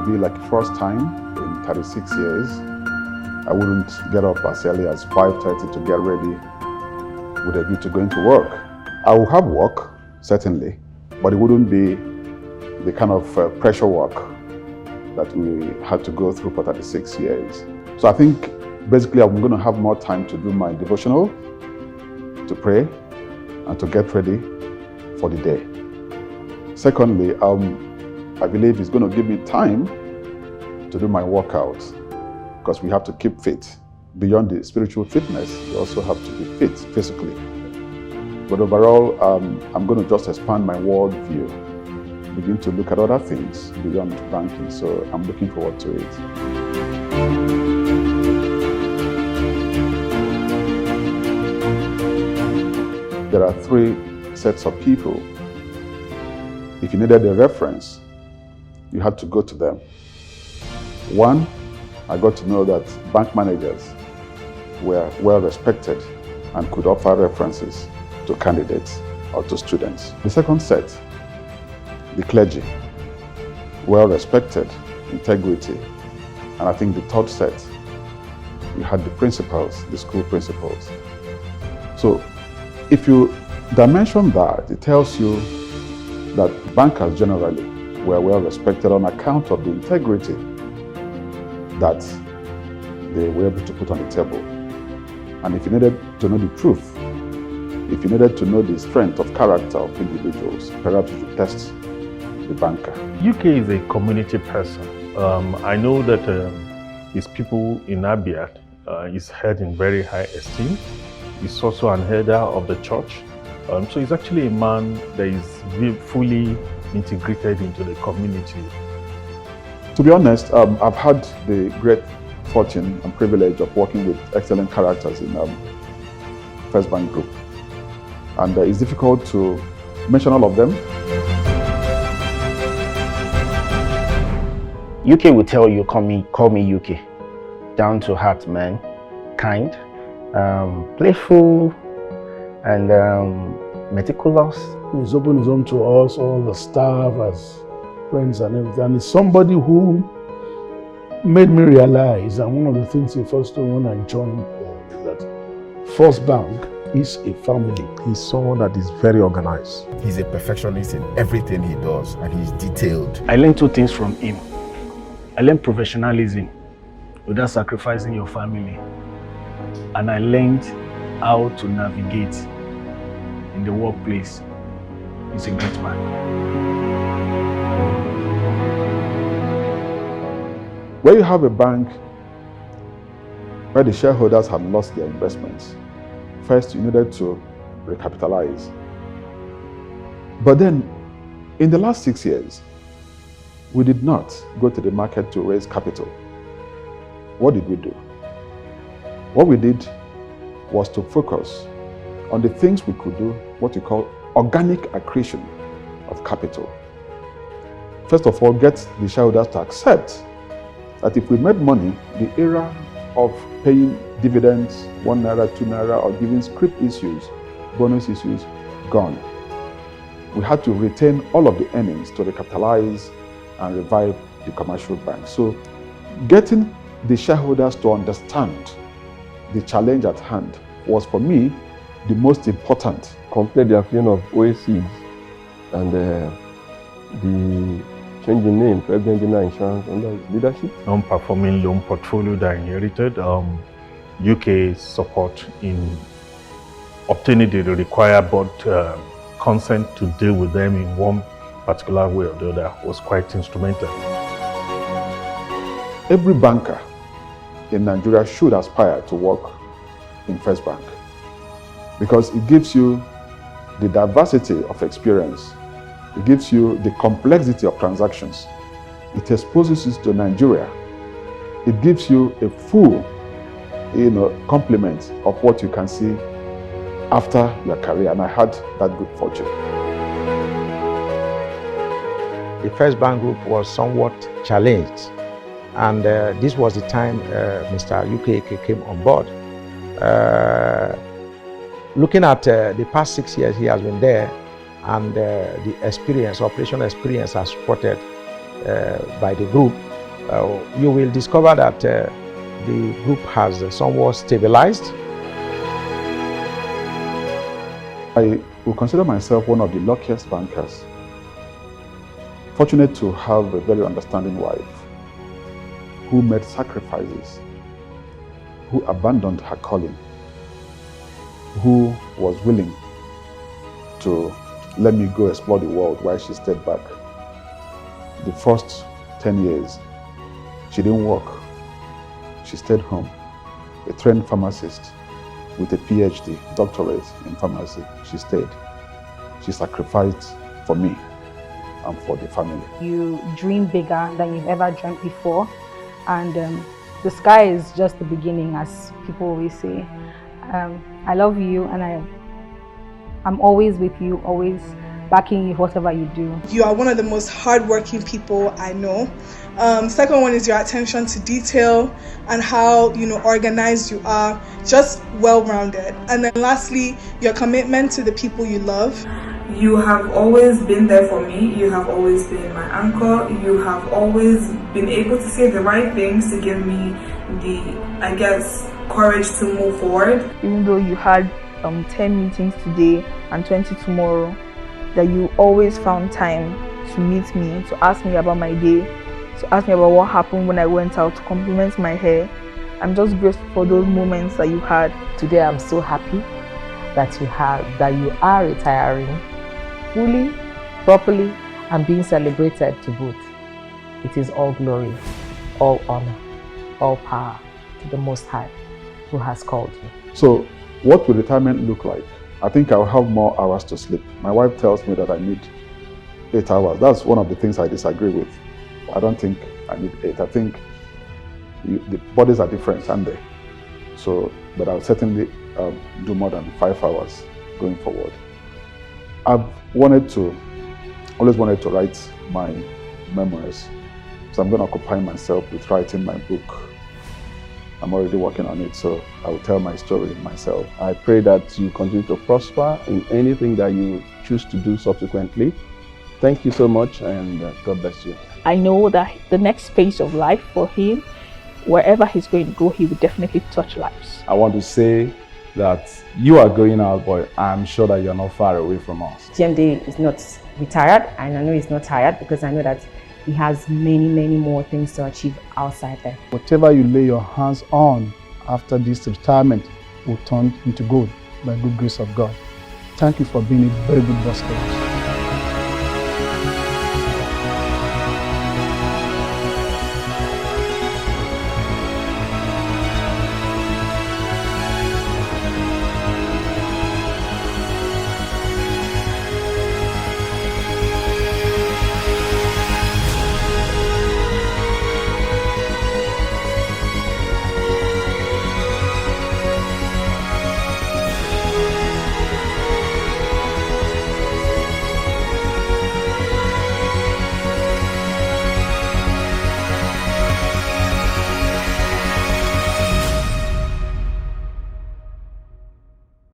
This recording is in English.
be like first time in 36 years. I wouldn't get up as early as 5:30 to get ready with a view to going to work. I will have work, certainly, but it wouldn't be the kind of pressure work that we had to go through for 36 years. So I think basically I'm going to have more time to do my devotional, to pray, and to get ready for the day. Secondly, I believe it's going to give me time to do my workouts, because we have to keep fit. Beyond the spiritual fitness, we also have to be fit physically. But overall, I'm going to just expand my world view, begin to look at other things beyond banking. So I'm looking forward to it. There are 3 sets of people. If you needed a reference, you had to go to them. 1, I got to know that bank managers were well respected and could offer references to candidates or to students. The second set, the clergy, well respected, integrity. And I think the third set, you had the principals, the school principals. So if you dimension that, it tells you that bankers generally were well respected on account of the integrity that they were able to put on the table. And if you needed to know the truth, if you needed to know the strength of character of individuals, perhaps you should test the banker. UK is a community person. I know that his people in Abia is held in very high esteem. He's also an elder of the church. So he's actually a man that is fully integrated into the community. To be honest, I've had the great fortune and privilege of working with excellent characters in First Bank Group. And it's difficult to mention all of them. UK will tell you, call me UK. Down to heart man, kind, playful, and meticulous. He's opened his home to us, all the staff, as friends and everything. And he's somebody who made me realize, and one of the things he first told when I joined, is that First Bank is a family. He's someone that is very organized. He's a perfectionist in everything he does, and he's detailed. I learned 2 things from him. I learned professionalism without sacrificing your family. And I learned how to navigate in the workplace. He's a great man. When you have a bank where the shareholders had lost their investments, first you needed to recapitalize. But then, in the last 6 years, we did not go to the market to raise capital. What did we do? What we did was to focus on the things we could do, what we call organic accretion of capital. First of all, get the shareholders to accept that if we made money, the era of paying dividends, 1 naira, 2 naira, or giving scrip issues, bonus issues, gone. We had to retain all of the earnings to recapitalize and revive the commercial bank. So getting the shareholders to understand the challenge at hand was, for me, the most important. Complete the affair of OACs and the changing name to FBN Insurance under his leadership. Non-performing loan portfolio that I inherited, UK support in obtaining the required board consent to deal with them in one particular way or the other was quite instrumental. Every banker in Nigeria should aspire to work in First Bank, because it gives you the diversity of experience. It gives you the complexity of transactions. It exposes you to Nigeria. It gives you a full, complement of what you can see after your career, and I had that good fortune. The First Bank Group was somewhat challenged, and this was the time Mr. UKK came on board. Looking at the past 6 years he has been there, and the experience, operational experience as supported by the group, you will discover that the group has somewhat stabilized. I will consider myself one of the luckiest bankers. Fortunate to have a very understanding wife who made sacrifices, who abandoned her calling, who was willing to let me go explore the world while she stayed back. The first 10 years, she didn't work. She stayed home. A trained pharmacist with a PhD, doctorate in pharmacy. She stayed. She sacrificed for me and for the family. You dream bigger than you've ever dreamt before. And the sky is just the beginning, as people always say. I love you, and I'm always with you, always backing you, whatever you do. You are one of the most hardworking people I know. Second one is your attention to detail and how organized you are, just well-rounded. And then lastly, your commitment to the people you love. You have always been there for me. You have always been my anchor. You have always been able to say the right things to give me the, courage to move forward. Even though you had 10 meetings today and 20 tomorrow, that you always found time to meet me, to ask me about my day, to ask me about what happened when I went out, to compliment my hair. I'm just grateful for those moments that you had. Today I'm so happy that you are retiring fully, properly, and being celebrated to boot. It is all glory, all honor, all power to the Most High who has called you. So what will retirement look like? I think I'll have more hours to sleep. My wife tells me that I need 8 hours. That's one of the things I disagree with. I don't think I need 8. I think the bodies are different, aren't they? So, but I'll certainly do more than 5 hours going forward. I've always wanted to write my memoirs. So I'm going to occupy myself with writing my book. I'm already working on it, so I will tell my story myself. I pray that you continue to prosper in anything that you choose to do subsequently. Thank you so much, and God bless you. I know that the next phase of life for him, wherever he's going to go, he will definitely touch lives. I want to say that you are going out, but I'm sure that you're not far away from us. GMD is not retired, and I know he's not tired because I know that he has many, many more things to achieve outside there. Whatever you lay your hands on after this retirement will turn into gold by the good grace of God. Thank you for being a very good boss.